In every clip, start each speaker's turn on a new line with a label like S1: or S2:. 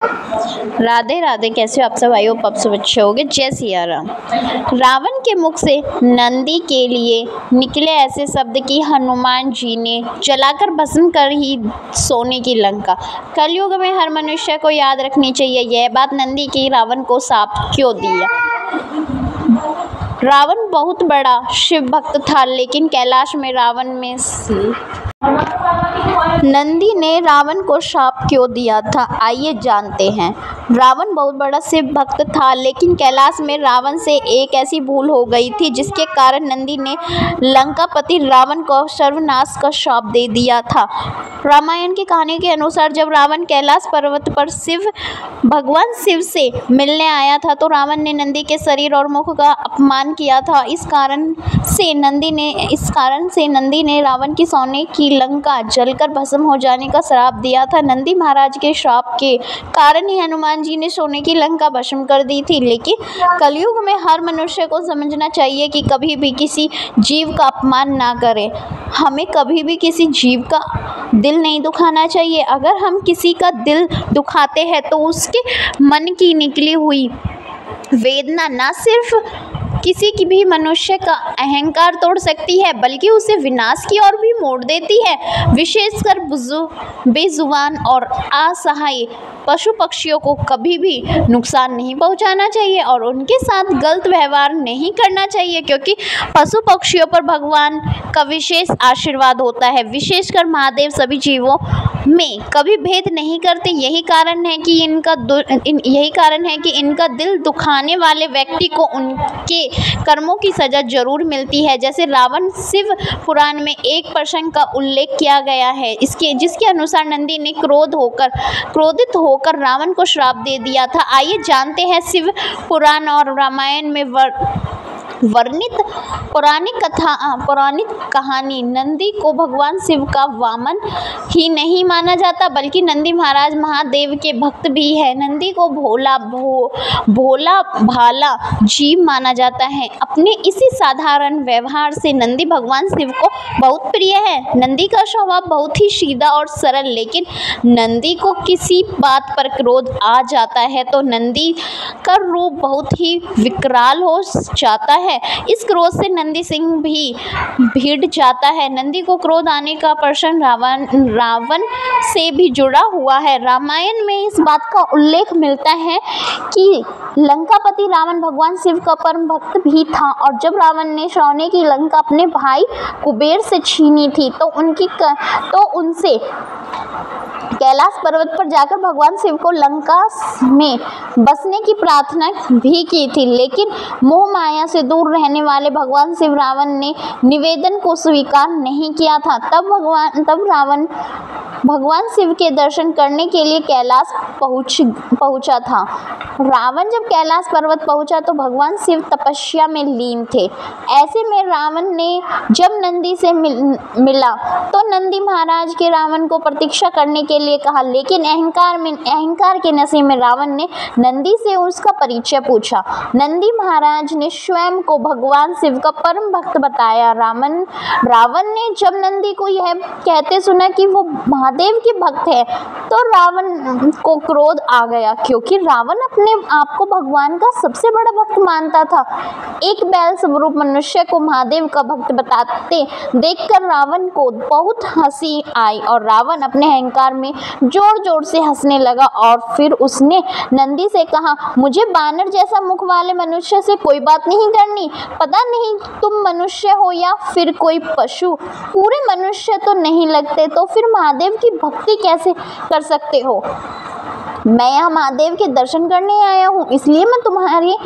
S1: राधे राधे। कैसे हो आप सब? भाइयों पप सब अच्छे होंगे। जय सिया राम। रावण के मुख से नंदी के लिए निकले ऐसे शब्द कि हनुमान जी ने जलाकर भस्म कर ही सोने की लंका। कलयुग में हर मनुष्य को याद रखनी चाहिए यह बात नंदी की रावण को शाप क्यों दिया। रावण बहुत बड़ा शिव भक्त था, लेकिन कैलाश में रावण में नंदी ने रावण को शाप क्यों दिया था, आइए जानते हैं। रावण बहुत बड़ा शिव भक्त था, लेकिन कैलाश में रावण से एक ऐसी भूल हो गई थी जिसके कारण नंदी ने लंकापति रावण को सर्वनाश का शाप दे दिया था। रामायण की कहानी के अनुसार जब रावण कैलाश पर्वत पर भगवान शिव से मिलने आया था तो रावण ने नंदी के शरीर और मुख का अपमान किया था। इस कारण से नंदी ने रावण की सोने की लंका जलकर भस्म हो जाने का श्राप दिया था। नंदी महाराज के श्राप के कारण ही हनुमान जी ने सोने की लंका भस्म कर दी थी। लेकिन कलयुग में हर मनुष्य को समझना चाहिए कि कभी भी किसी जीव का अपमान ना करें। हमें कभी भी किसी जीव का दिल नहीं दुखाना चाहिए। अगर हम किसी का दिल दुखाते हैं तो उसके मन की निकली हुई वेदना न सिर्फ किसी की भी मनुष्य का अहंकार तोड़ सकती है बल्कि उसे विनाश की ओर भी मोड़ देती है। विशेषकर बेजुबान और असहाय पशु पक्षियों को कभी भी नुकसान नहीं पहुंचाना चाहिए और उनके साथ गलत व्यवहार नहीं करना चाहिए, क्योंकि पशु पक्षियों पर भगवान का विशेष आशीर्वाद होता है। विशेषकर महादेव सभी जीवों में कभी भेद नहीं करते। यही कारण है कि इनका दिल दुखाने वाले व्यक्ति को उनके कर्मों की सजा जरूर मिलती है। जैसे रावण शिव पुराण में एक प्रसंग का उल्लेख किया गया है जिसके अनुसार नंदी ने क्रोधित होकर रावण को श्राप दे दिया था। आइए जानते हैं शिव पुराण और रामायण में वर्णित पौराणिक कहानी। नंदी को भगवान शिव का वामन ही नहीं माना जाता बल्कि नंदी महाराज महादेव के भक्त भी है। नंदी को भोला भाला जीव माना जाता है। अपने इसी साधारण व्यवहार से नंदी भगवान शिव को बहुत प्रिय है। नंदी का स्वभाव बहुत ही सीधा और सरल, लेकिन नंदी को किसी बात पर क्रोध आ जाता है तो नंदी का रूप बहुत ही विकराल हो जाता है। इस क्रोध से नंदी सिंह भी भीड़ जाता है। नंदी को क्रोध आने का प्रश्न रावण से भी जुड़ा हुआ है। रामायण में इस बात का उल्लेख मिलता है कि लंकापति रावण भगवान शिव का परम भक्त भी था और जब रावण ने सोने की लंका अपने भाई कुबेर से छीनी थी तो उनसे कैलाश पर्वत पर जाकर भगवान शिव को लंका में बसने की प्रार्थना भी की थी, लेकिन मोह माया से दूर रहने वाले भगवान शिव रावण ने निवेदन को स्वीकार नहीं किया था। तब रावण भगवान शिव के दर्शन करने के लिए कैलाश पहुंचा था। रावण जब कैलाश पर्वत पहुंचा तो भगवान शिव तपस्या में लीन थे। ऐसे में रावण ने जब नंदी से मिला तो नंदी महाराज के रावण को प्रतीक्षा करने के लिए कहा, लेकिन अहंकार के नशे में रावण ने नंदी से उसका परिचय पूछा। नंदी महाराज ने स्वयं को भगवान शिव का परम भक्त बताया। रावण ने जब नंदी को यह कहते सुना कि वो महादेव के भक्त है तो रावण को क्रोध आ गया, क्योंकि रावण अपने आप को भगवान का सबसे बड़ा भक्त मानता था। एक बैल स्वरूप मनुष्य को महादेव का भक्त बताते देखकर रावण को बहुत हंसी आई और रावण अपने अहंकार में जोर जोर से हंसने लगा और फिर उसने नंदी से कहा, मुझे बानर जैसा मुख वाले मनुष्य से कोई बात नहीं करनी। पता नहीं तुम मनुष्य हो या फिर कोई पशु, पूरे मनुष्य तो नहीं लगते, तो फिर महादेव की भक्ति कैसे कर सकते हो। मैं यहाँ महादेव के दर्शन करने आया हूँ, इसलिए मैं तुम्हारे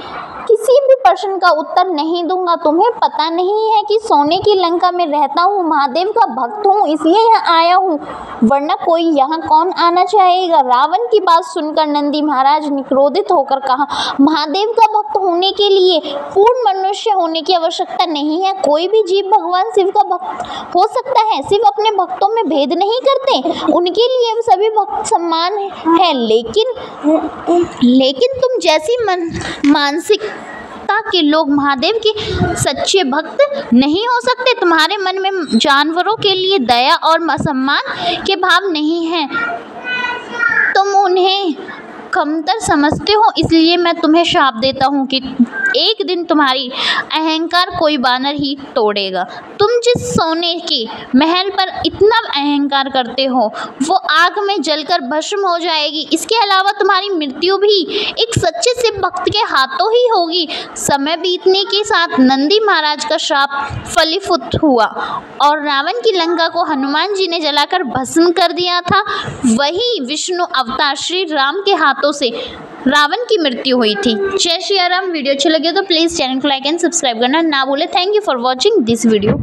S1: किसी भी प्रश्न का उत्तर नहीं दूंगा। तुम्हें पता नहीं है कि सोने की लंका में रहता हूँ, महादेव का भक्त हूँ, इसलिए यहाँ आया हूँ, वरना कोई यहाँ कौन आना चाहेगा। रावण की बात सुनकर नंदी महाराज ने क्रोधित होकर कहा, महादेव का भक्त होने के लिए पूर्ण मनुष्य होने की आवश्यकता नहीं है। कोई भी जीव भगवान शिव का भक्त हो सकता है। शिव अपने भक्तों में भेद नहीं करते, उनके लिए सभी भक्त समान है। लेकिन तुम जैसी मानसिकता के लोग महादेव के सच्चे भक्त नहीं हो सकते। तुम्हारे मन में जानवरों के लिए दया और सम्मान के भाव नहीं है। तुम उन्हें कमतर समझते हो, इसलिए मैं तुम्हें श्राप देता हूँ कि एक दिन तुम्हारी अहंकार कोई बानर ही तोड़ेगा। तुम जिस सोने के महल पर इतना अहंकार करते हो वो आग में जलकर भस्म हो जाएगी। इसके अलावा तुम्हारी मृत्यु भी एक सच्चे शिव भक्त के हाथों ही होगी। समय बीतने के साथ नंदी महाराज का श्राप फलीभूत हुआ और रावण की लंका को हनुमान जी ने जलाकर भस्म कर दिया था। वही विष्णु अवतार श्री राम के हाथों से रावण की मृत्यु हुई थी। जय श्री राम। वीडियो अच्छी लगे तो प्लीज़ चैनल को लाइक एंड सब्सक्राइब करना ना भूले। Thank you for watching this video.